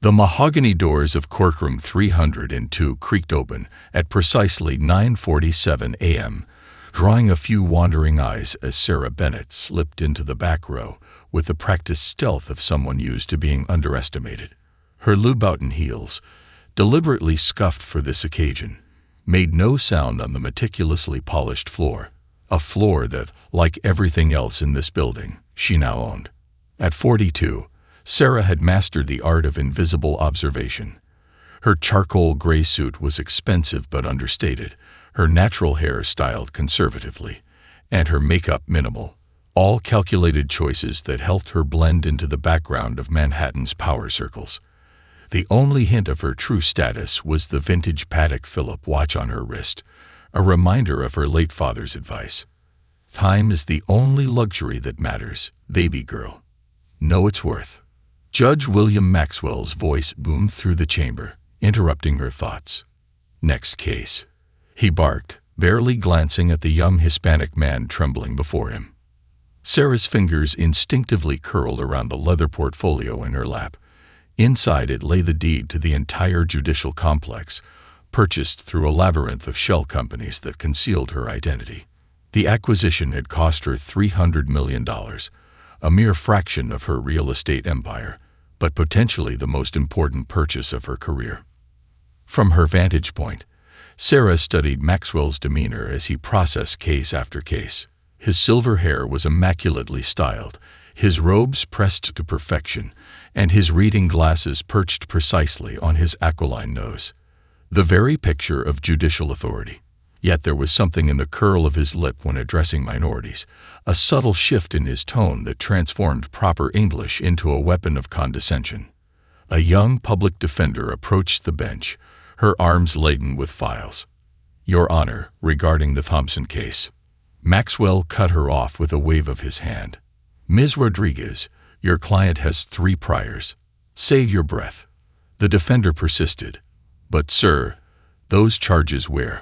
The mahogany doors of courtroom 302 creaked open at precisely 9:47 a.m., drawing a few wandering eyes as Sarah Bennett slipped into the back row with the practiced stealth of someone used to being underestimated. Her Louboutin heels, deliberately scuffed for this occasion, made no sound on the meticulously polished floor, a floor that, like everything else in this building, she now owned. At 42, Sarah had mastered the art of invisible observation. Her charcoal gray suit was expensive but understated, her natural hair styled conservatively, and her makeup minimal, all calculated choices that helped her blend into the background of Manhattan's power circles. The only hint of her true status was the vintage Patek Philippe watch on her wrist, a reminder of her late father's advice. Time is the only luxury that matters, baby girl. Know its worth. Judge William Maxwell's voice boomed through the chamber, interrupting her thoughts. Next case, he barked, barely glancing at the young Hispanic man trembling before him. Sarah's fingers instinctively curled around the leather portfolio in her lap. Inside it lay the deed to the entire judicial complex, purchased through a labyrinth of shell companies that concealed her identity. The acquisition had cost her $300 million, a mere fraction of her real estate empire, but potentially the most important purchase of her career. From her vantage point, Sarah studied Maxwell's demeanor as he processed case after case. His silver hair was immaculately styled, his robes pressed to perfection, and his reading glasses perched precisely on his aquiline nose. The very picture of judicial authority. Yet there was something in the curl of his lip when addressing minorities, a subtle shift in his tone that transformed proper English into a weapon of condescension. A young public defender approached the bench, her arms laden with files. "Your Honor, regarding the Thompson case." Maxwell cut her off with a wave of his hand. "Ms. Rodriguez, your client has 3 priors. Save your breath." The defender persisted. "But sir, those charges were..."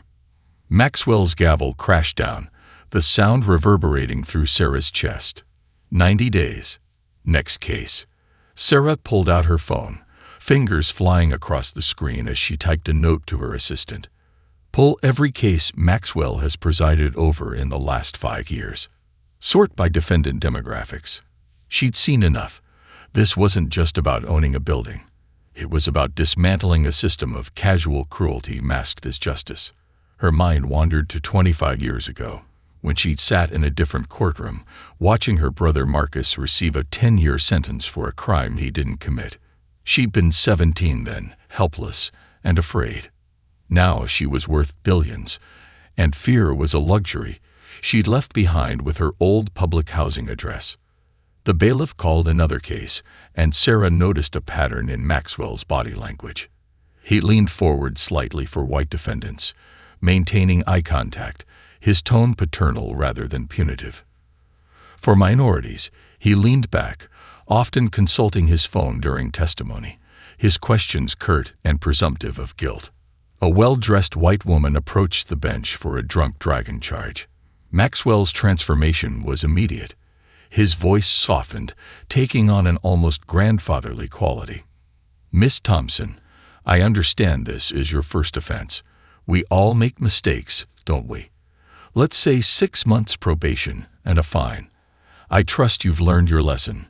Maxwell's gavel crashed down, the sound reverberating through Sarah's chest. 90 days. Next case. Sarah pulled out her phone, fingers flying across the screen as she typed a note to her assistant. Pull every case Maxwell has presided over in the last 5 years. Sort by defendant demographics. She'd seen enough. This wasn't just about owning a building. It was about dismantling a system of casual cruelty masked as justice. Her mind wandered to 25 years ago, when she'd sat in a different courtroom, watching her brother Marcus receive a 10-year sentence for a crime he didn't commit. She'd been 17 then, helpless and afraid. Now she was worth billions, and fear was a luxury she'd left behind with her old public housing address. The bailiff called another case, and Sarah noticed a pattern in Maxwell's body language. He leaned forward slightly for white defendants, maintaining eye contact, his tone paternal rather than punitive. For minorities, he leaned back, often consulting his phone during testimony, his questions curt and presumptive of guilt. A well-dressed white woman approached the bench for a drunk driving charge. Maxwell's transformation was immediate. His voice softened, taking on an almost grandfatherly quality. "Miss Thompson, I understand this is your first offense. We all make mistakes, don't we? Let's say 6 months probation and a fine. I trust you've learned your lesson."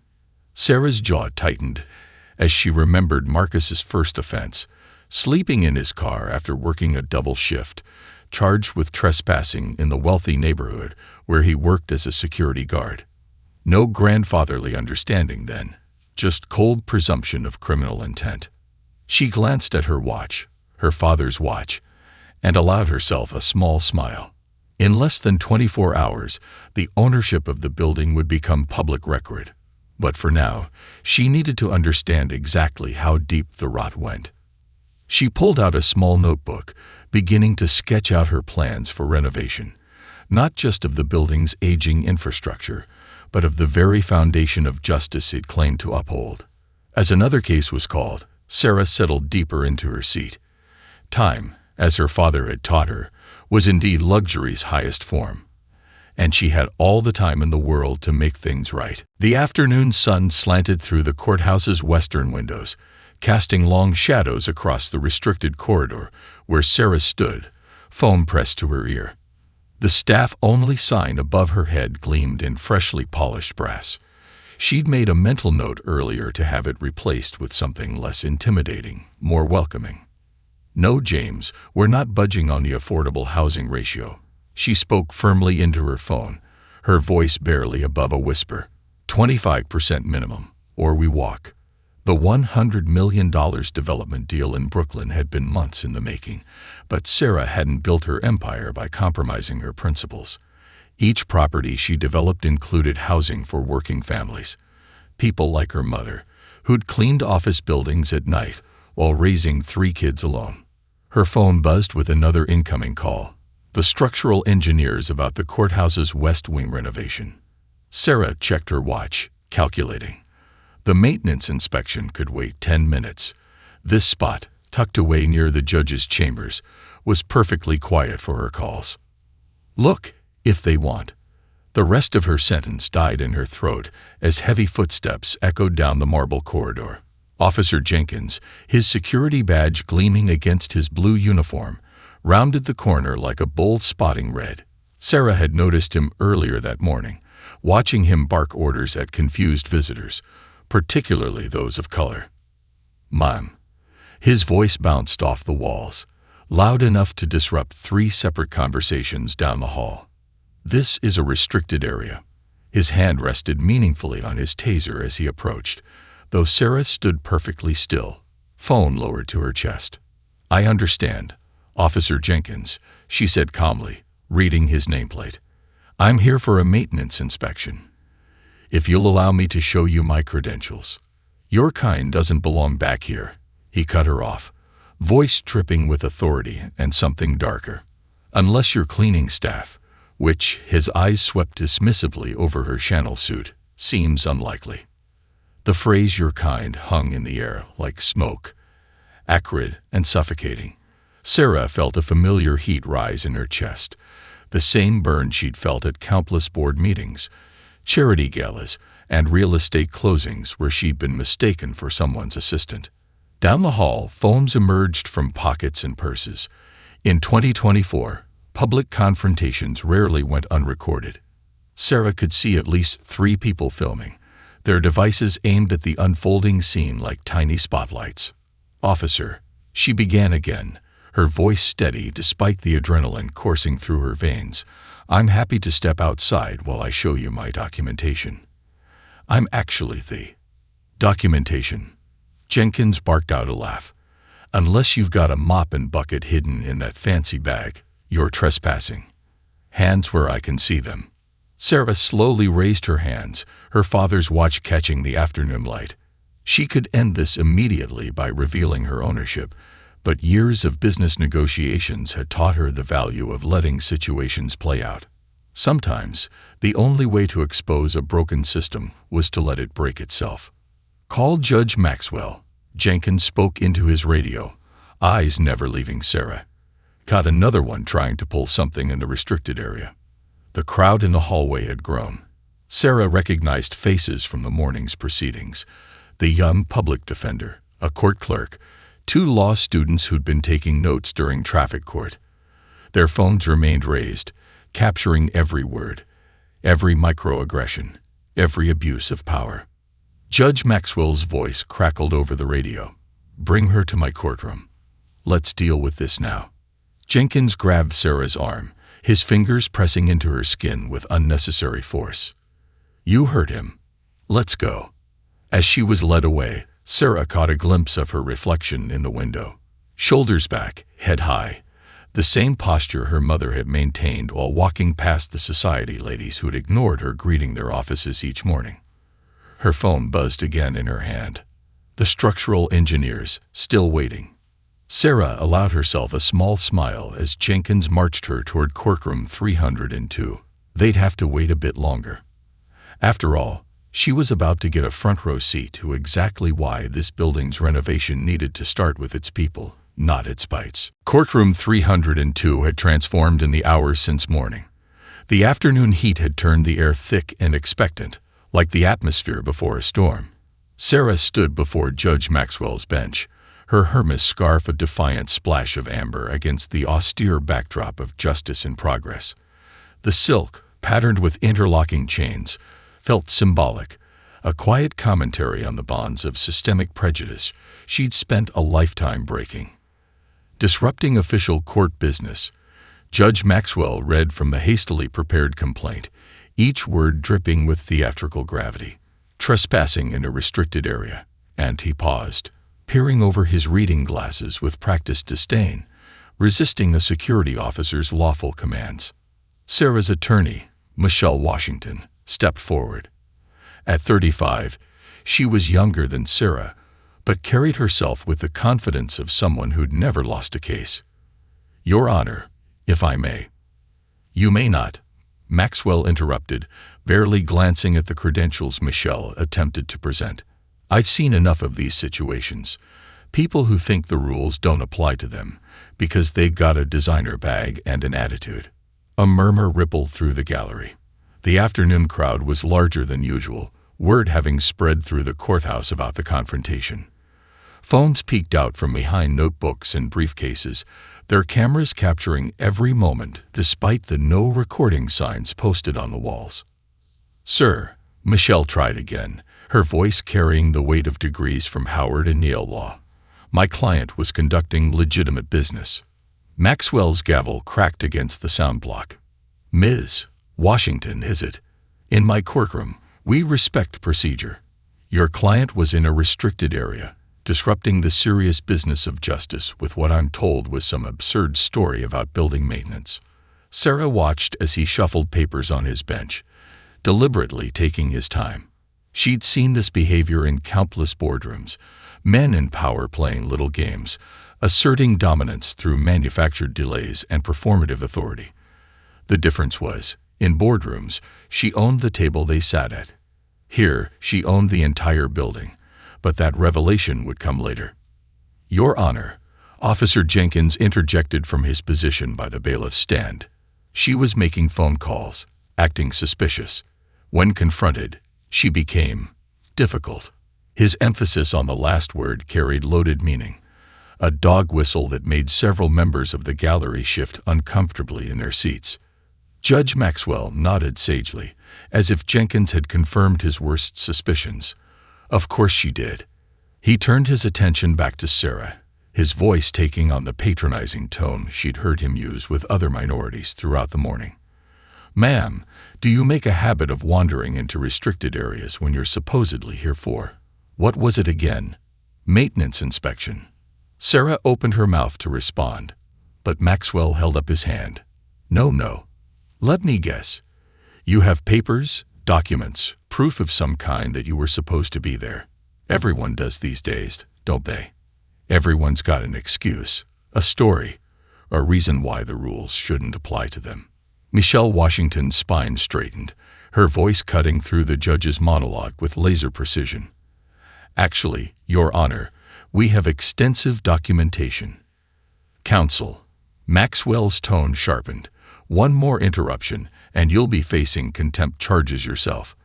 Sarah's jaw tightened as she remembered Marcus's first offense, sleeping in his car after working a double shift, charged with trespassing in the wealthy neighborhood where he worked as a security guard. No grandfatherly understanding then, just cold presumption of criminal intent. She glanced at her watch, her father's watch, and allowed herself a small smile. In less than 24 hours, the ownership of the building would become public record. But for now, she needed to understand exactly how deep the rot went. She pulled out a small notebook, beginning to sketch out her plans for renovation, not just of the building's aging infrastructure, but of the very foundation of justice it claimed to uphold. As another case was called, Sarah settled deeper into her seat. Time, as her father had taught her, was indeed luxury's highest form. And she had all the time in the world to make things right. The afternoon sun slanted through the courthouse's western windows, casting long shadows across the restricted corridor where Sarah stood, phone pressed to her ear. The staff-only sign above her head gleamed in freshly polished brass. She'd made a mental note earlier to have it replaced with something less intimidating, more welcoming. "No, James, we're not budging on the affordable housing ratio." She spoke firmly into her phone, her voice barely above a whisper. 25% minimum, or we walk. The $100 million development deal in Brooklyn had been months in the making, but Sarah hadn't built her empire by compromising her principles. Each property she developed included housing for working families, people like her mother, who'd cleaned office buildings at night while raising 3 kids alone. Her phone buzzed with another incoming call. The structural engineers about the courthouse's West Wing renovation. Sarah checked her watch, calculating. The maintenance inspection could wait 10 minutes. This spot, tucked away near the judge's chambers, was perfectly quiet for her calls. "Look, if they want." The rest of her sentence died in her throat as heavy footsteps echoed down the marble corridor. Officer Jenkins, his security badge gleaming against his blue uniform, rounded the corner like a bull spotting red. Sarah had noticed him earlier that morning, watching him bark orders at confused visitors, particularly those of color. "Ma'am." His voice bounced off the walls, loud enough to disrupt 3 separate conversations down the hall. "This is a restricted area." His hand rested meaningfully on his taser as he approached, though Sarah stood perfectly still, phone lowered to her chest. "I understand, Officer Jenkins," she said calmly, reading his nameplate. "I'm here for a maintenance inspection. If you'll allow me to show you my credentials." "Your kind doesn't belong back here," he cut her off, voice dripping with authority and something darker. "Unless you're cleaning staff," which, his eyes swept dismissively over her Chanel suit, "seems unlikely." The phrase "your kind" hung in the air like smoke, acrid and suffocating. Sarah felt a familiar heat rise in her chest, the same burn she'd felt at countless board meetings, charity galas, and real estate closings where she'd been mistaken for someone's assistant. Down the hall, phones emerged from pockets and purses. In 2024, public confrontations rarely went unrecorded. Sarah could see at least 3 people filming, their devices aimed at the unfolding scene like tiny spotlights. "Officer," she began again, her voice steady despite the adrenaline coursing through her veins, "I'm happy to step outside while I show you my documentation." "I'm actually the documentation." Jenkins barked out a laugh. "Unless you've got a mop and bucket hidden in that fancy bag, you're trespassing." "Hands where I can see them." Sarah slowly raised her hands, her father's watch catching the afternoon light. She could end this immediately by revealing her ownership, but years of business negotiations had taught her the value of letting situations play out. Sometimes, the only way to expose a broken system was to let it break itself. "Call Judge Maxwell," Jenkins spoke into his radio, eyes never leaving Sarah. Caught another one trying to pull something in the restricted area. The crowd in the hallway had grown. Sarah recognized faces from the morning's proceedings. The young public defender, a court clerk, 2 law students who'd been taking notes during traffic court. Their phones remained raised, capturing every word, every microaggression, every abuse of power. Judge Maxwell's voice crackled over the radio. "Bring her to my courtroom. Let's deal with this now." Jenkins grabbed Sarah's arm, his fingers pressing into her skin with unnecessary force. "You heard him. Let's go." As she was led away, Sarah caught a glimpse of her reflection in the window. Shoulders back, head high, the same posture her mother had maintained while walking past the society ladies who'd ignored her greeting their offices each morning. Her phone buzzed again in her hand. The structural engineers, still waiting. Sarah allowed herself a small smile as Jenkins marched her toward courtroom 302. They'd have to wait a bit longer. After all, she was about to get a front-row seat to exactly why this building's renovation needed to start with its people, not its bites. Courtroom 302 had transformed in the hours since morning. The afternoon heat had turned the air thick and expectant, like the atmosphere before a storm. Sarah stood before Judge Maxwell's bench, her Hermes scarf a defiant splash of amber against the austere backdrop of justice in progress. The silk, patterned with interlocking chains, felt symbolic, a quiet commentary on the bonds of systemic prejudice she'd spent a lifetime breaking. Disrupting official court business, Judge Maxwell read from the hastily prepared complaint, each word dripping with theatrical gravity. Trespassing in a restricted area, and he paused, peering over his reading glasses with practiced disdain, resisting a security officer's lawful commands. Sarah's attorney, Michelle Washington, stepped forward. At 35, she was younger than Sarah, but carried herself with the confidence of someone who'd never lost a case. "Your Honor, if I may." "You may not," Maxwell interrupted, barely glancing at the credentials Michelle attempted to present. "I've seen enough of these situations. People who think the rules don't apply to them because they've got a designer bag and an attitude." A murmur rippled through the gallery. The afternoon crowd was larger than usual, word having spread through the courthouse about the confrontation. Phones peeked out from behind notebooks and briefcases, their cameras capturing every moment despite the no recording signs posted on the walls. "Sir," Michelle tried again, her voice carrying the weight of degrees from Howard and Yale law. "My client was conducting legitimate business." Maxwell's gavel cracked against the sound block. "Ms. Washington, is it? In my courtroom, we respect procedure. Your client was in a restricted area, disrupting the serious business of justice with what I'm told was some absurd story about building maintenance." Sarah watched as he shuffled papers on his bench, deliberately taking his time. She'd seen this behavior in countless boardrooms, men in power playing little games, asserting dominance through manufactured delays and performative authority. The difference was, in boardrooms, she owned the table they sat at. Here, she owned the entire building, but that revelation would come later. "Your Honor," Officer Jenkins interjected from his position by the bailiff's stand. She was making phone calls, acting suspicious. When confronted, she became difficult. His emphasis on the last word carried loaded meaning, a dog whistle that made several members of the gallery shift uncomfortably in their seats. Judge Maxwell nodded sagely, as if Jenkins had confirmed his worst suspicions. Of course she did. He turned his attention back to Sarah, his voice taking on the patronizing tone she'd heard him use with other minorities throughout the morning. "Ma'am, do you make a habit of wandering into restricted areas when you're supposedly here for, what was it again? Maintenance inspection?" Sarah opened her mouth to respond, but Maxwell held up his hand. No. Let me guess. You have papers, documents, proof of some kind that you were supposed to be there. Everyone does these days, don't they? Everyone's got an excuse, a story, a reason why the rules shouldn't apply to them." Michelle Washington's spine straightened, her voice cutting through the judge's monologue with laser precision. "Actually, Your Honor, we have extensive documentation." "Counsel." Maxwell's tone sharpened. "One more interruption, and you'll be facing contempt charges yourself.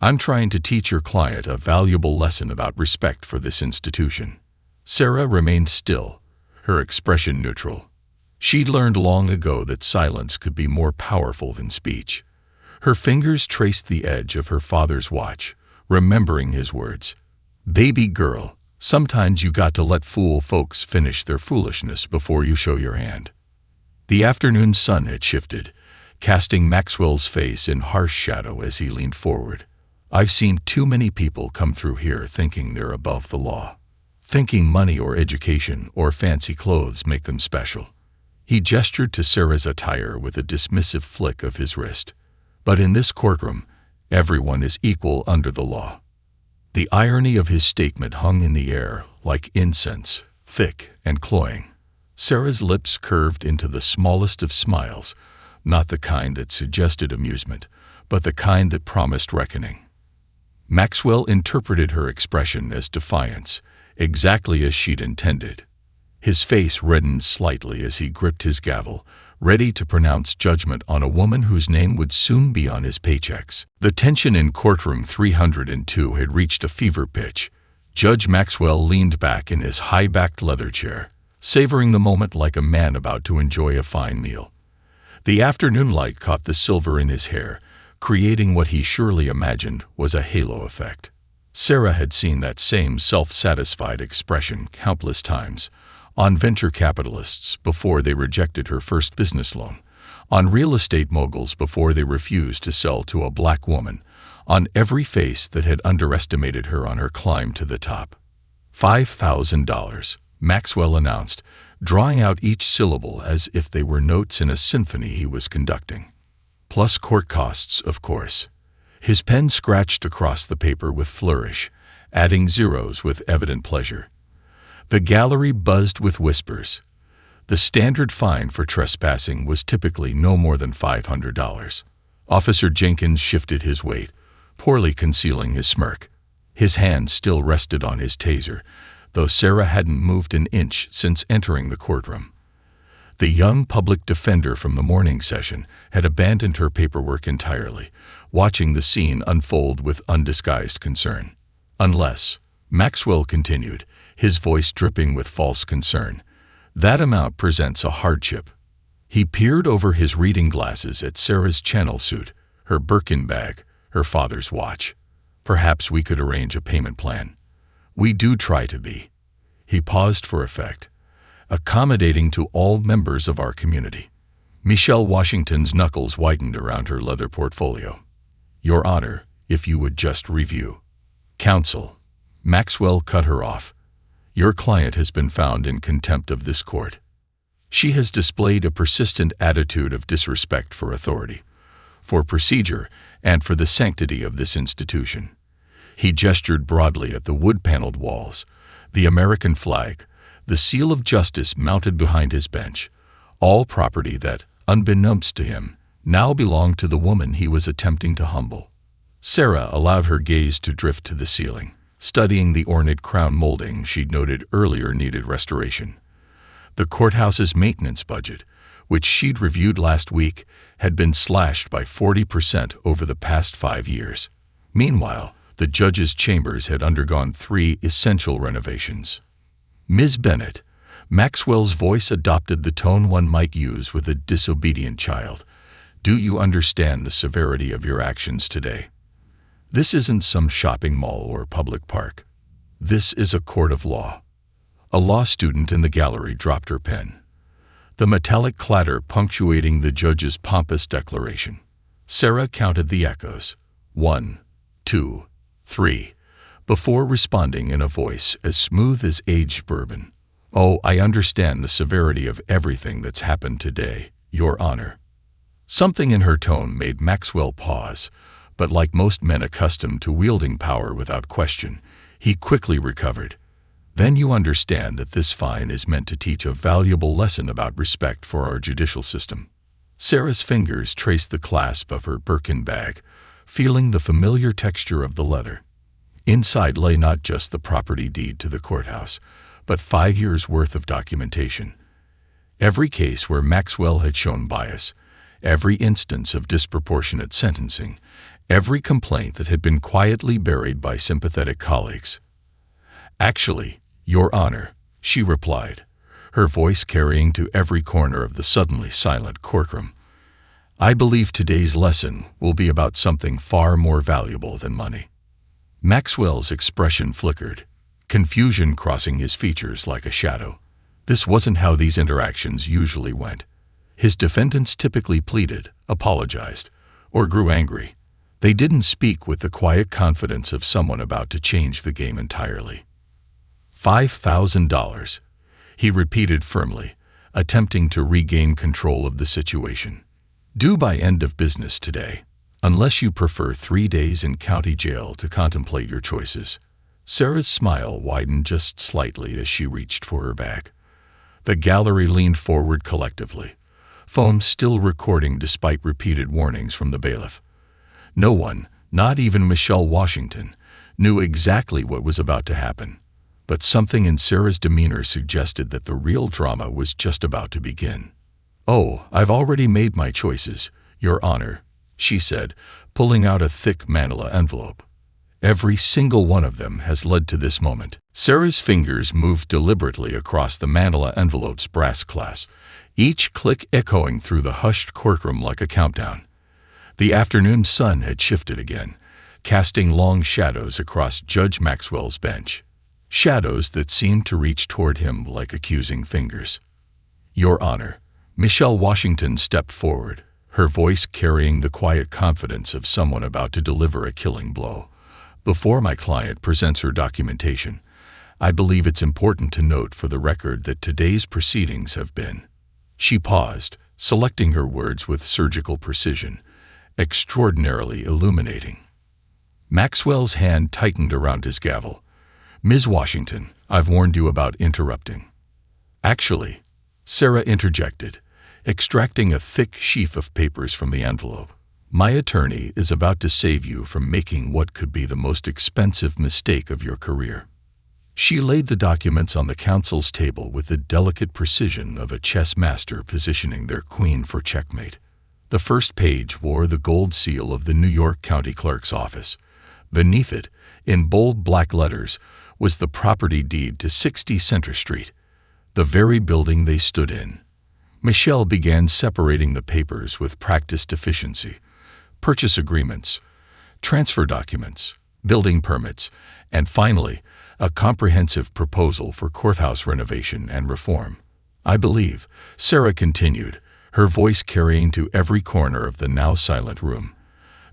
I'm trying to teach your client a valuable lesson about respect for this institution." Sarah remained still, her expression neutral. She'd learned long ago that silence could be more powerful than speech. Her fingers traced the edge of her father's watch, remembering his words. "Baby girl, sometimes you got to let fool folks finish their foolishness before you show your hand." The afternoon sun had shifted, casting Maxwell's face in harsh shadow as he leaned forward. "I've seen too many people come through here thinking they're above the law, thinking money or education or fancy clothes make them special." He gestured to Sarah's attire with a dismissive flick of his wrist. "But in this courtroom, everyone is equal under the law." The irony of his statement hung in the air like incense, thick and cloying. Sarah's lips curved into the smallest of smiles, not the kind that suggested amusement, but the kind that promised reckoning. Maxwell interpreted her expression as defiance, exactly as she'd intended. His face reddened slightly as he gripped his gavel, ready to pronounce judgment on a woman whose name would soon be on his paychecks. The tension in Courtroom 302 had reached a fever pitch. Judge Maxwell leaned back in his high-backed leather chair, savoring the moment like a man about to enjoy a fine meal. The afternoon light caught the silver in his hair, creating what he surely imagined was a halo effect. Sarah had seen that same self-satisfied expression countless times, on venture capitalists before they rejected her first business loan, on real estate moguls before they refused to sell to a black woman, on every face that had underestimated her on her climb to the top. $5,000, Maxwell announced, drawing out each syllable as if they were notes in a symphony he was conducting. Plus court costs, of course. His pen scratched across the paper with flourish, adding zeros with evident pleasure. The gallery buzzed with whispers. The standard fine for trespassing was typically no more than $500. Officer Jenkins shifted his weight, poorly concealing his smirk. His hand still rested on his taser, though Sarah hadn't moved an inch since entering the courtroom. The young public defender from the morning session had abandoned her paperwork entirely, watching the scene unfold with undisguised concern. Unless, Maxwell continued, his voice dripping with false concern, that amount presents a hardship. He peered over his reading glasses at Sarah's Channel suit, her Birkin bag, her father's watch. Perhaps we could arrange a payment plan. We do try to be. He paused for effect, accommodating to all members of our community. Michelle Washington's knuckles whitened around her leather portfolio. Your Honor, if you would just review. Counsel. Maxwell cut her off. Your client has been found in contempt of this court. She has displayed a persistent attitude of disrespect for authority, for procedure, and for the sanctity of this institution. He gestured broadly at the wood-paneled walls, the American flag, the seal of justice mounted behind his bench, all property that, unbeknownst to him, now belonged to the woman he was attempting to humble. Sarah allowed her gaze to drift to the ceiling, studying the ornate crown molding she'd noted earlier needed restoration. The courthouse's maintenance budget, which she'd reviewed last week, had been slashed by 40% over the past 5 years. Meanwhile, the judge's chambers had undergone 3 essential renovations. Ms. Bennett, Maxwell's voice adopted the tone one might use with a disobedient child. Do you understand the severity of your actions today? This isn't some shopping mall or public park. This is a court of law. A law student in the gallery dropped her pen, the metallic clatter punctuating the judge's pompous declaration. Sarah counted the echoes. 1, 2, 3, before responding in a voice as smooth as aged bourbon. Oh, I understand the severity of everything that's happened today, Your Honor. Something in her tone made Maxwell pause, but like most men accustomed to wielding power without question, he quickly recovered. Then you understand that this fine is meant to teach a valuable lesson about respect for our judicial system. Sarah's fingers traced the clasp of her Birkin bag, feeling the familiar texture of the leather. Inside lay not just the property deed to the courthouse, but 5 years' worth of documentation. Every case where Maxwell had shown bias, every instance of disproportionate sentencing, every complaint that had been quietly buried by sympathetic colleagues. Actually, Your Honor, she replied, her voice carrying to every corner of the suddenly silent courtroom. I believe today's lesson will be about something far more valuable than money. Maxwell's expression flickered, confusion crossing his features like a shadow. This wasn't how these interactions usually went. His defendants typically pleaded, apologized, or grew angry. They didn't speak with the quiet confidence of someone about to change the game entirely. $5,000, he repeated firmly, attempting to regain control of the situation. Due by end of business today, unless you prefer 3 days in county jail to contemplate your choices. Sarah's smile widened just slightly as she reached for her bag. The gallery leaned forward collectively, phone still recording despite repeated warnings from the bailiff. No one, not even Michelle Washington, knew exactly what was about to happen, but something in Sarah's demeanor suggested that the real drama was just about to begin. "Oh, I've already made my choices, Your Honor," she said, pulling out a thick manila envelope. "Every single one of them has led to this moment." Sarah's fingers moved deliberately across the manila envelope's brass clasp, each click echoing through the hushed courtroom like a countdown. The afternoon sun had shifted again, casting long shadows across Judge Maxwell's bench, shadows that seemed to reach toward him like accusing fingers. "Your Honor," Michelle Washington stepped forward, her voice carrying the quiet confidence of someone about to deliver a killing blow. "Before my client presents her documentation, I believe it's important to note for the record that today's proceedings have been—" She paused, selecting her words with surgical precision, extraordinarily illuminating. Maxwell's hand tightened around his gavel. "Ms. Washington, I've warned you about interrupting." "Actually," Sarah interjected, extracting a thick sheaf of papers from the envelope, "my attorney is about to save you from making what could be the most expensive mistake of your career." She laid the documents on the counsel's table with the delicate precision of a chess master positioning their queen for checkmate. The first page wore the gold seal of the New York County Clerk's office. Beneath it, in bold black letters, was the property deed to 60 Center Street, the very building they stood in. Michelle began separating the papers with practiced efficiency: purchase agreements, transfer documents, building permits, and finally, a comprehensive proposal for courthouse renovation and reform. "I believe," Sarah continued, her voice carrying to every corner of the now silent room,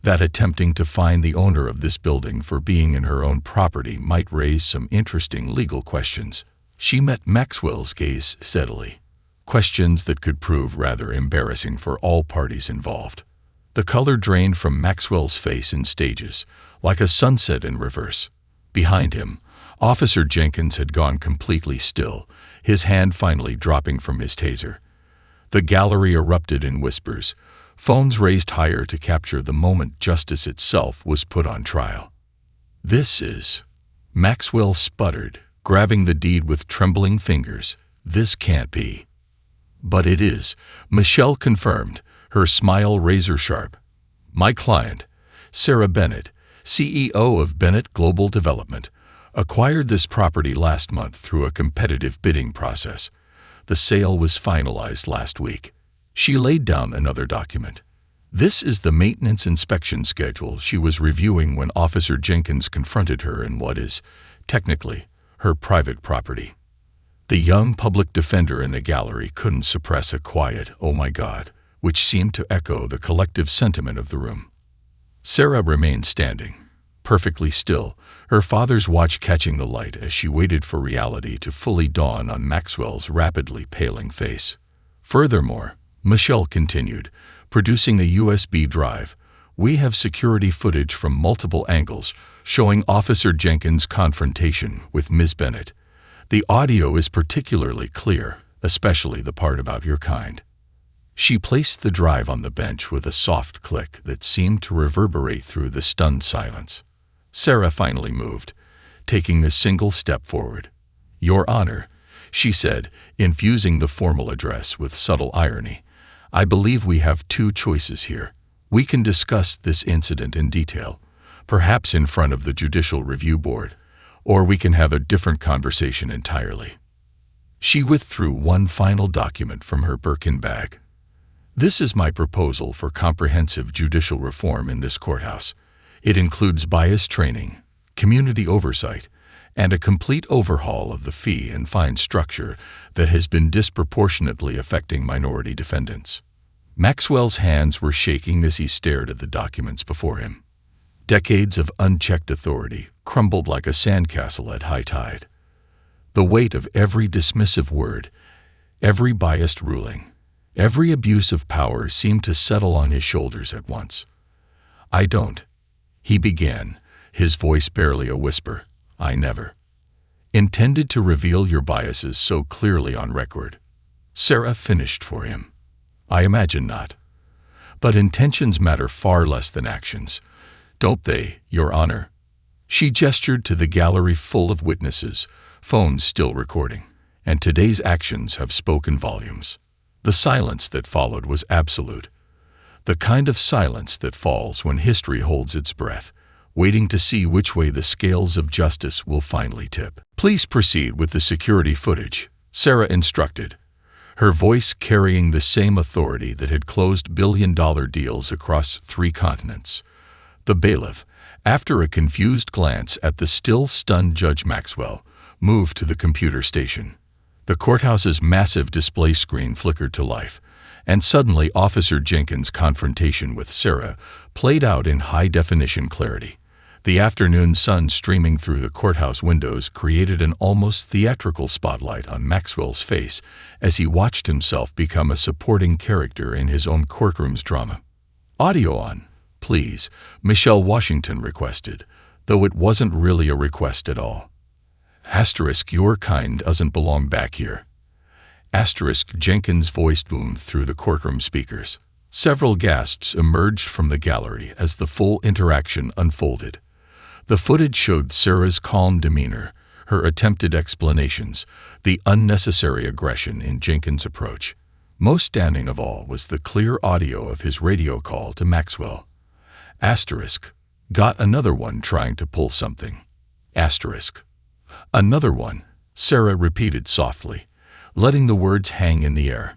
"that attempting to find the owner of this building for being in her own property might raise some interesting legal questions." She met Maxwell's gaze steadily. Questions that could prove rather embarrassing for all parties involved. The color drained from Maxwell's face in stages, like a sunset in reverse. Behind him, Officer Jenkins had gone completely still, his hand finally dropping from his taser. The gallery erupted in whispers, phones raised higher to capture the moment justice itself was put on trial. "This is—" Maxwell sputtered, grabbing the deed with trembling fingers. "This can't be." "But it is," Michelle confirmed, her smile razor-sharp. "My client, Sarah Bennett, CEO of Bennett Global Development, acquired this property last month through a competitive bidding process. The sale was finalized last week." She laid down another document. "This is the maintenance inspection schedule she was reviewing when Officer Jenkins confronted her in what is, technically, her private property." The young public defender in the gallery couldn't suppress a quiet, "Oh my God," which seemed to echo the collective sentiment of the room. Sarah remained standing, perfectly still, her father's watch catching the light as she waited for reality to fully dawn on Maxwell's rapidly paling face. "Furthermore," Michelle continued, producing a USB drive, "we have security footage from multiple angles showing Officer Jenkins' confrontation with Ms. Bennett. The audio is particularly clear, especially the part about your kind." She placed the drive on the bench with a soft click that seemed to reverberate through the stunned silence. Sarah finally moved, taking a single step forward. "Your Honor," she said, infusing the formal address with subtle irony, "I believe we have two choices here. We can discuss this incident in detail, perhaps in front of the Judicial Review Board, or we can have a different conversation entirely." She withdrew one final document from her Birkin bag. "This is my proposal for comprehensive judicial reform in this courthouse. It includes bias training, community oversight, and a complete overhaul of the fee and fine structure that has been disproportionately affecting minority defendants." Maxwell's hands were shaking as he stared at the documents before him. Decades of unchecked authority crumbled like a sandcastle at high tide. The weight of every dismissive word, every biased ruling, every abuse of power seemed to settle on his shoulders at once. "I don't," he began, his voice barely a whisper, "I never intended to reveal your biases so clearly on record." Sarah finished for him. "I imagine not. But intentions matter far less than actions, don't they, Your Honor?" She gestured to the gallery full of witnesses, phones still recording, "and today's actions have spoken volumes." The silence that followed was absolute. The kind of silence that falls when history holds its breath, waiting to see which way the scales of justice will finally tip. "Please proceed with the security footage," Sarah instructed, her voice carrying the same authority that had closed billion-dollar deals across 3 continents. The bailiff, after a confused glance at the still stunned Judge Maxwell, moved to the computer station. The courthouse's massive display screen flickered to life, and suddenly Officer Jenkins' confrontation with Sarah played out in high-definition clarity. The afternoon sun streaming through the courthouse windows created an almost theatrical spotlight on Maxwell's face as he watched himself become a supporting character in his own courtroom's drama. "Audio on, please," Michelle Washington requested, though it wasn't really a request at all. *, your kind doesn't belong back here. *, Jenkins' voice boomed through the courtroom speakers. Several gasps emerged from the gallery as the full interaction unfolded. The footage showed Sarah's calm demeanor, her attempted explanations, the unnecessary aggression in Jenkins' approach. Most stunning of all was the clear audio of his radio call to Maxwell. *, got another one trying to pull something. *, another one, Sarah repeated softly, letting the words hang in the air.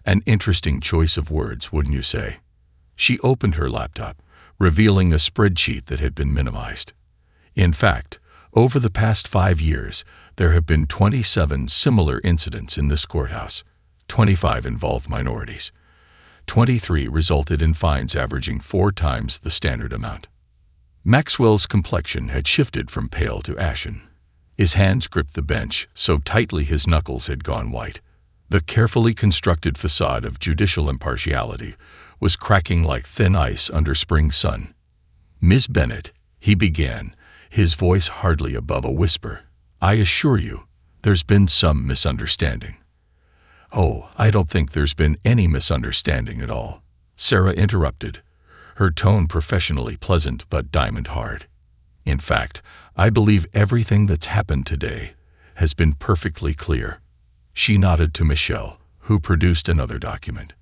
An interesting choice of words, wouldn't you say? She opened her laptop, revealing a spreadsheet that had been minimized. In fact, over the past 5 years, there have been 27 similar incidents in this courthouse. 25 involved minorities. 23 resulted in fines averaging 4 times the standard amount. Maxwell's complexion had shifted from pale to ashen. His hands gripped the bench so tightly his knuckles had gone white. The carefully constructed facade of judicial impartiality was cracking like thin ice under spring sun. "Ms. Bennett," he began, his voice hardly above a whisper, "I assure you, there's been some misunderstanding." "Oh, I don't think there's been any misunderstanding at all," Sarah interrupted, her tone professionally pleasant but diamond hard. "In fact, I believe everything that's happened today has been perfectly clear." She nodded to Michelle, who produced another document.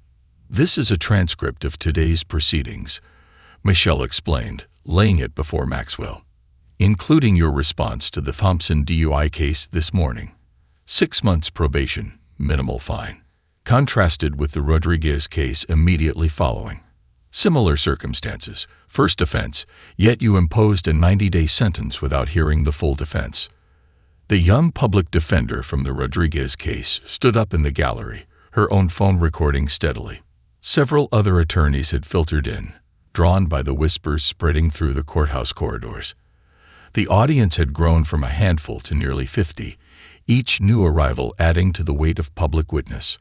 "This is a transcript of today's proceedings," Michelle explained, laying it before Maxwell, "including your response to the Thompson DUI case this morning. 6 months probation, minimal fine, contrasted with the Rodriguez case immediately following. Similar circumstances, first offense, yet you imposed a 90-day sentence without hearing the full defense." The young public defender from the Rodriguez case stood up in the gallery, her own phone recording steadily. Several other attorneys had filtered in, drawn by the whispers spreading through the courthouse corridors. The audience had grown from a handful to nearly 50, each new arrival adding to the weight of public witness.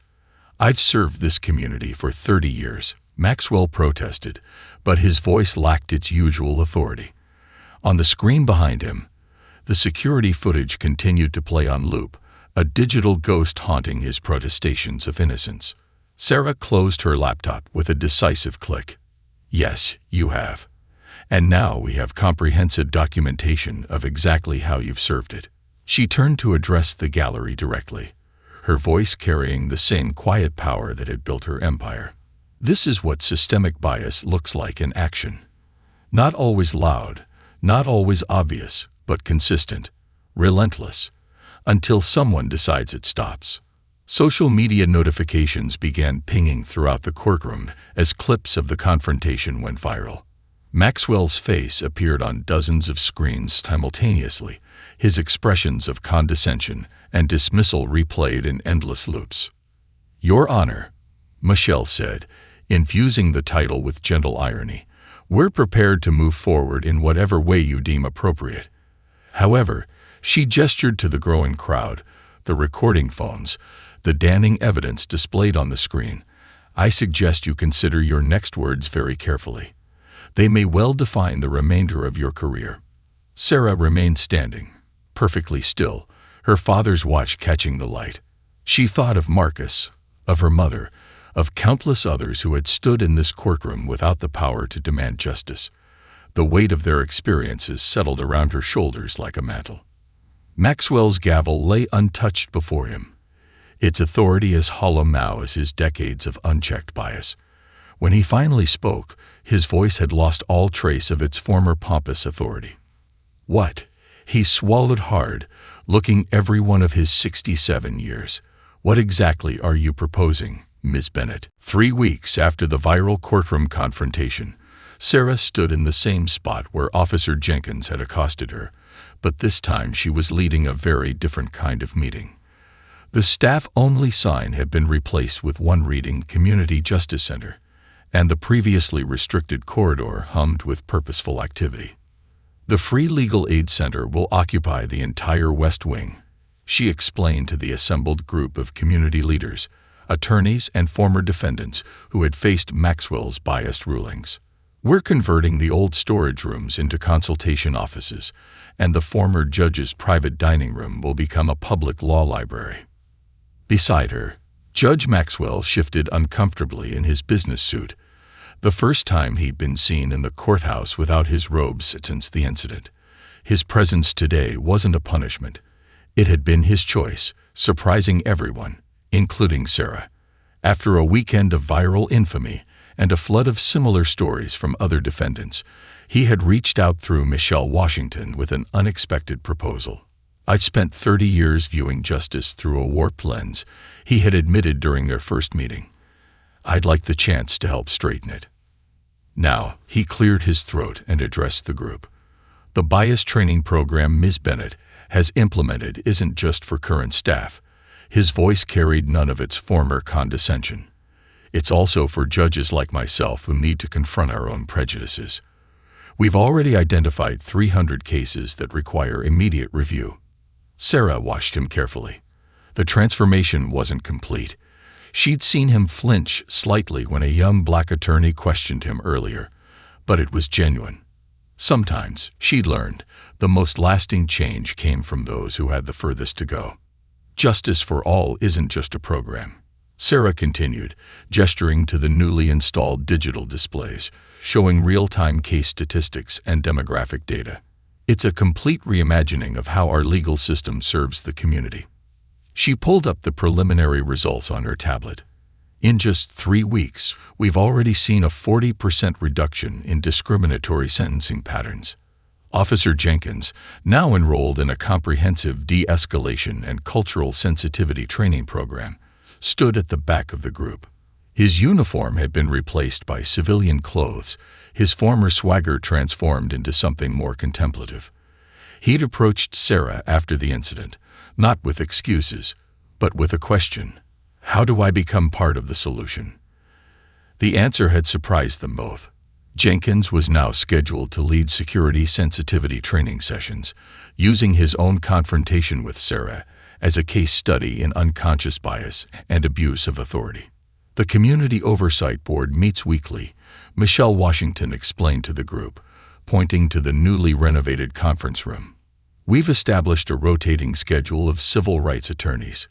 "I've served this community for 30 years, Maxwell protested, but his voice lacked its usual authority. On the screen behind him, the security footage continued to play on loop, a digital ghost haunting his protestations of innocence. Sarah closed her laptop with a decisive click. "Yes, you have. And now we have comprehensive documentation of exactly how you've served it." She turned to address the gallery directly, her voice carrying the same quiet power that had built her empire. "This is what systemic bias looks like in action. Not always loud, not always obvious, but consistent, relentless, until someone decides it stops." Social media notifications began pinging throughout the courtroom as clips of the confrontation went viral. Maxwell's face appeared on dozens of screens simultaneously, his expressions of condescension and dismissal replayed in endless loops. "Your Honor," Michelle said, infusing the title with gentle irony, "we're prepared to move forward in whatever way you deem appropriate. However," she gestured to the growing crowd, the recording phones, the damning evidence displayed on the screen, "I suggest you consider your next words very carefully. They may well define the remainder of your career." Sarah remained standing, perfectly still, her father's watch catching the light. She thought of Marcus, of her mother, of countless others who had stood in this courtroom without the power to demand justice. The weight of their experiences settled around her shoulders like a mantle. Maxwell's gavel lay untouched before him, its authority as hollow now as his decades of unchecked bias. When he finally spoke, his voice had lost all trace of its former pompous authority. "What?" He swallowed hard, looking every one of his 67 years. "What exactly are you proposing, Ms. Bennett?" 3 weeks after the viral courtroom confrontation, Sarah stood in the same spot where Officer Jenkins had accosted her, but this time she was leading a very different kind of meeting. The staff-only sign had been replaced with one reading Community Justice Center, and the previously restricted corridor hummed with purposeful activity. "The Free Legal Aid Center will occupy the entire West Wing," she explained to the assembled group of community leaders, attorneys, and former defendants who had faced Maxwell's biased rulings. "We're converting the old storage rooms into consultation offices, and the former judge's private dining room will become a public law library." Beside her, Judge Maxwell shifted uncomfortably in his business suit, the first time he'd been seen in the courthouse without his robes since the incident. His presence today wasn't a punishment. It had been his choice, surprising everyone, including Sarah. After a weekend of viral infamy and a flood of similar stories from other defendants, he had reached out through Michelle Washington with an unexpected proposal. "I'd spent 30 years viewing justice through a warped lens," he had admitted during their first meeting. "I'd like the chance to help straighten it." Now, he cleared his throat and addressed the group. "The bias training program Ms. Bennett has implemented isn't just for current staff." His voice carried none of its former condescension. "It's also for judges like myself who need to confront our own prejudices. We've already identified 300 cases that require immediate review." Sarah watched him carefully. The transformation wasn't complete. She'd seen him flinch slightly when a young black attorney questioned him earlier, but it was genuine. Sometimes, she'd learned, the most lasting change came from those who had the furthest to go. "Justice for all isn't just a program," Sarah continued, gesturing to the newly installed digital displays, showing real-time case statistics and demographic data. "It's a complete reimagining of how our legal system serves the community." She pulled up the preliminary results on her tablet. "In just 3 weeks, we've already seen a 40% reduction in discriminatory sentencing patterns." Officer Jenkins, now enrolled in a comprehensive de-escalation and cultural sensitivity training program, stood at the back of the group. His uniform had been replaced by civilian clothes, his former swagger transformed into something more contemplative. He'd approached Sarah after the incident, not with excuses, but with a question. "How do I become part of the solution?" The answer had surprised them both. Jenkins was now scheduled to lead security sensitivity training sessions, using his own confrontation with Sarah as a case study in unconscious bias and abuse of authority. "The Community Oversight Board meets weekly," Michelle Washington explained to the group, pointing to the newly renovated conference room. "We've established a rotating schedule of civil rights attorneys,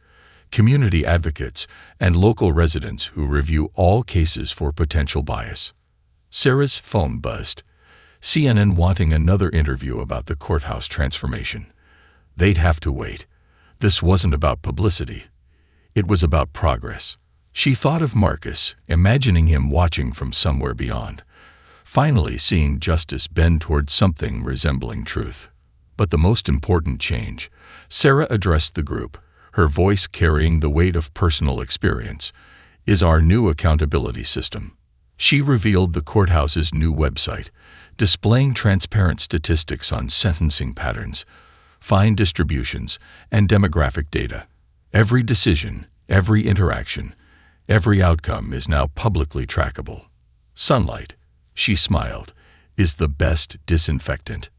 community advocates, and local residents who review all cases for potential bias." Sarah's phone buzzed. CNN wanting another interview about the courthouse transformation. They'd have to wait. This wasn't about publicity. It was about progress. She thought of Marcus, imagining him watching from somewhere beyond, finally seeing justice bend toward something resembling truth. But the most important change, Sarah addressed the group, her voice carrying the weight of personal experience, is our new accountability system. She revealed the courthouse's new website, displaying transparent statistics on sentencing patterns, fine distributions, and demographic data. Every decision, every interaction, every outcome is now publicly trackable. "Sunlight," she smiled, "is the best disinfectant."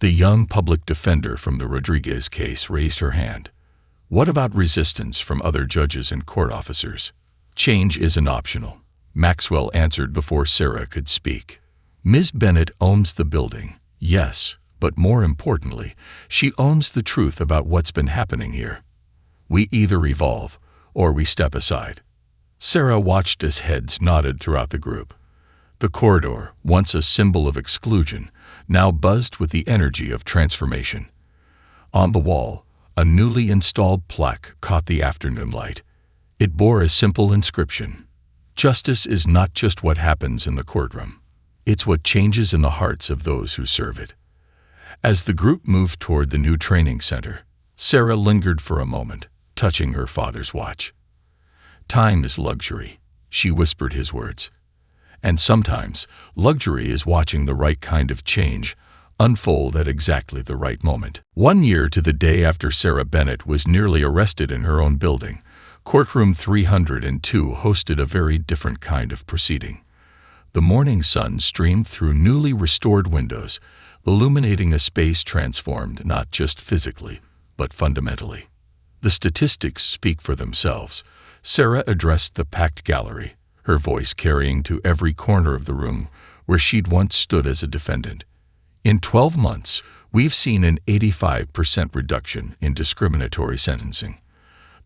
The young public defender from the Rodriguez case raised her hand. "What about resistance from other judges and court officers?" "Change isn't optional," Maxwell answered before Sarah could speak. "Ms. Bennett owns the building, yes, but more importantly, she owns the truth about what's been happening here. We either evolve or we step aside." Sarah watched as heads nodded throughout the group. The corridor, once a symbol of exclusion, now buzzed with the energy of transformation. On the wall, a newly installed plaque caught the afternoon light. It bore a simple inscription: "Justice is not just what happens in the courtroom. It's what changes in the hearts of those who serve it." As the group moved toward the new training center, Sarah lingered for a moment, touching her father's watch. "Time is luxury," she whispered his words. "And sometimes, luxury is watching the right kind of change unfold at exactly the right moment." 1 year to the day after Sarah Bennett was nearly arrested in her own building, Courtroom 302 hosted a very different kind of proceeding. The morning sun streamed through newly restored windows, illuminating a space transformed not just physically, but fundamentally. The statistics speak for themselves. Sarah addressed the packed gallery, her voice carrying to every corner of the room where she'd once stood as a defendant. "In 12 months, we've seen an 85% reduction in discriminatory sentencing.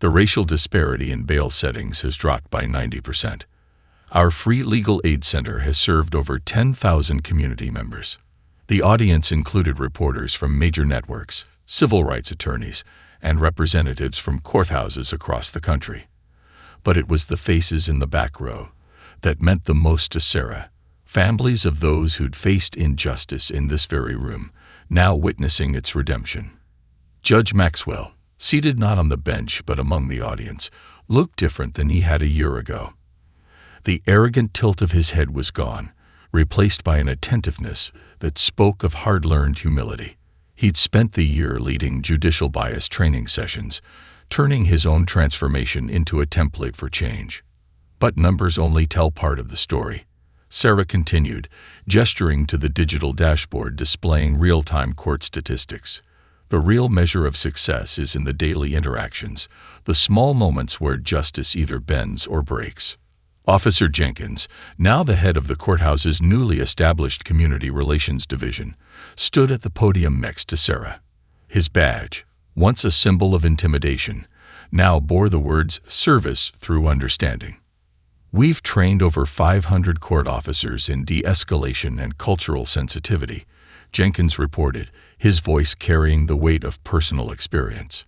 The racial disparity in bail settings has dropped by 90%. Our free legal aid center has served over 10,000 community members." The audience included reporters from major networks, civil rights attorneys, and representatives from courthouses across the country. But it was the faces in the back row that meant the most to Sarah, families of those who'd faced injustice in this very room, now witnessing its redemption. Judge Maxwell, seated not on the bench but among the audience, looked different than he had a year ago. The arrogant tilt of his head was gone, replaced by an attentiveness that spoke of hard-learned humility. He'd spent the year leading judicial bias training sessions, turning his own transformation into a template for change. But numbers only tell part of the story. Sarah continued, gesturing to the digital dashboard displaying real-time court statistics. The real measure of success is in the daily interactions, the small moments where justice either bends or breaks. Officer Jenkins, now the head of the courthouse's newly established Community Relations Division, stood at the podium next to Sarah. His badge, once a symbol of intimidation, now bore the words "Service Through Understanding." "We've trained over 500 court officers in de-escalation and cultural sensitivity," Jenkins reported, his voice carrying the weight of personal experience.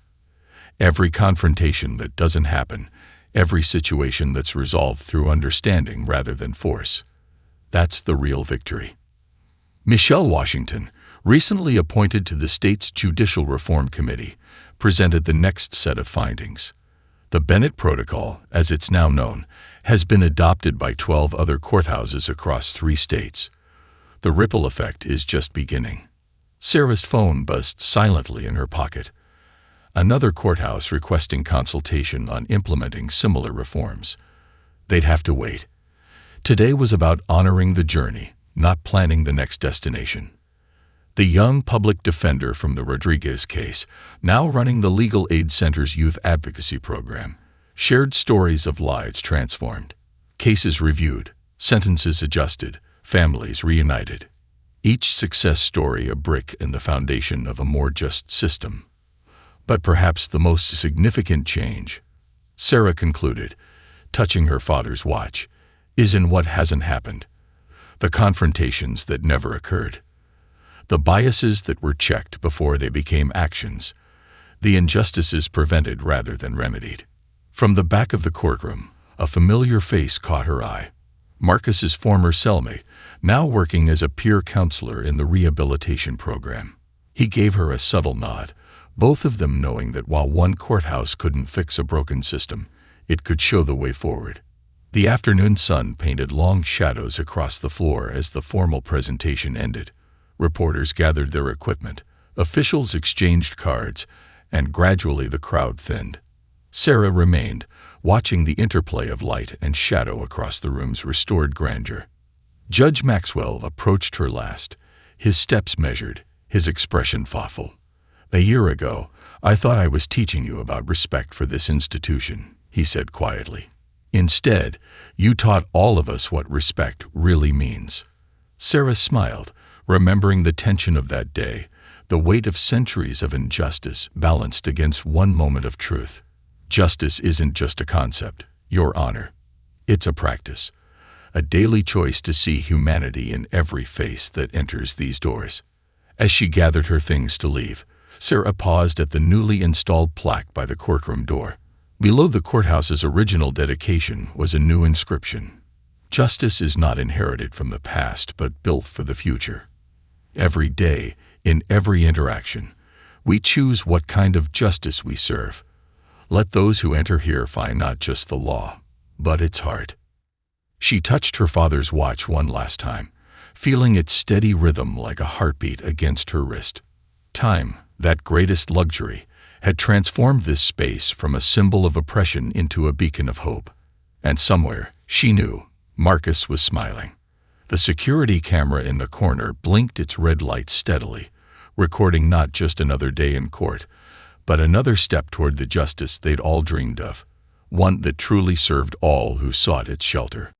"Every confrontation that doesn't happen, every situation that's resolved through understanding rather than force. That's the real victory." Michelle Washington, recently appointed to the state's Judicial Reform Committee, presented the next set of findings. The Bennett Protocol, as it's now known, has been adopted by 12 other courthouses across 3 states. The ripple effect is just beginning. Sarah's phone buzzed silently in her pocket. Another courthouse requesting consultation on implementing similar reforms. They'd have to wait. Today was about honoring the journey, not planning the next destination. The young public defender from the Rodriguez case, now running the Legal Aid Center's youth advocacy program, shared stories of lives transformed, cases reviewed, sentences adjusted, families reunited. Each success story a brick in the foundation of a more just system. But perhaps the most significant change, Sarah concluded, touching her father's watch, is in what hasn't happened. The confrontations that never occurred. The biases that were checked before they became actions. The injustices prevented rather than remedied. From the back of the courtroom, a familiar face caught her eye. Marcus's former cellmate, now working as a peer counselor in the rehabilitation program. He gave her a subtle nod, both of them knowing that while one courthouse couldn't fix a broken system, it could show the way forward. The afternoon sun painted long shadows across the floor as the formal presentation ended. Reporters gathered their equipment, officials exchanged cards, and gradually the crowd thinned. Sarah remained, watching the interplay of light and shadow across the room's restored grandeur. Judge Maxwell approached her last, his steps measured, his expression thoughtful. "A year ago, I thought I was teaching you about respect for this institution," he said quietly. "Instead, you taught all of us what respect really means." Sarah smiled, remembering the tension of that day, the weight of centuries of injustice balanced against one moment of truth. Justice isn't just a concept, Your Honor. It's a practice, a daily choice to see humanity in every face that enters these doors. As she gathered her things to leave, Sarah paused at the newly installed plaque by the courtroom door. Below the courthouse's original dedication was a new inscription. Justice is not inherited from the past, but built for the future. Every day, in every interaction, we choose what kind of justice we serve. Let those who enter here find not just the law, but its heart. She touched her father's watch one last time, feeling its steady rhythm like a heartbeat against her wrist. Time, that greatest luxury, had transformed this space from a symbol of oppression into a beacon of hope. And somewhere, she knew, Marcus was smiling. The security camera in the corner blinked its red light steadily, recording not just another day in court, but another step toward the justice they'd all dreamed of, one that truly served all who sought its shelter.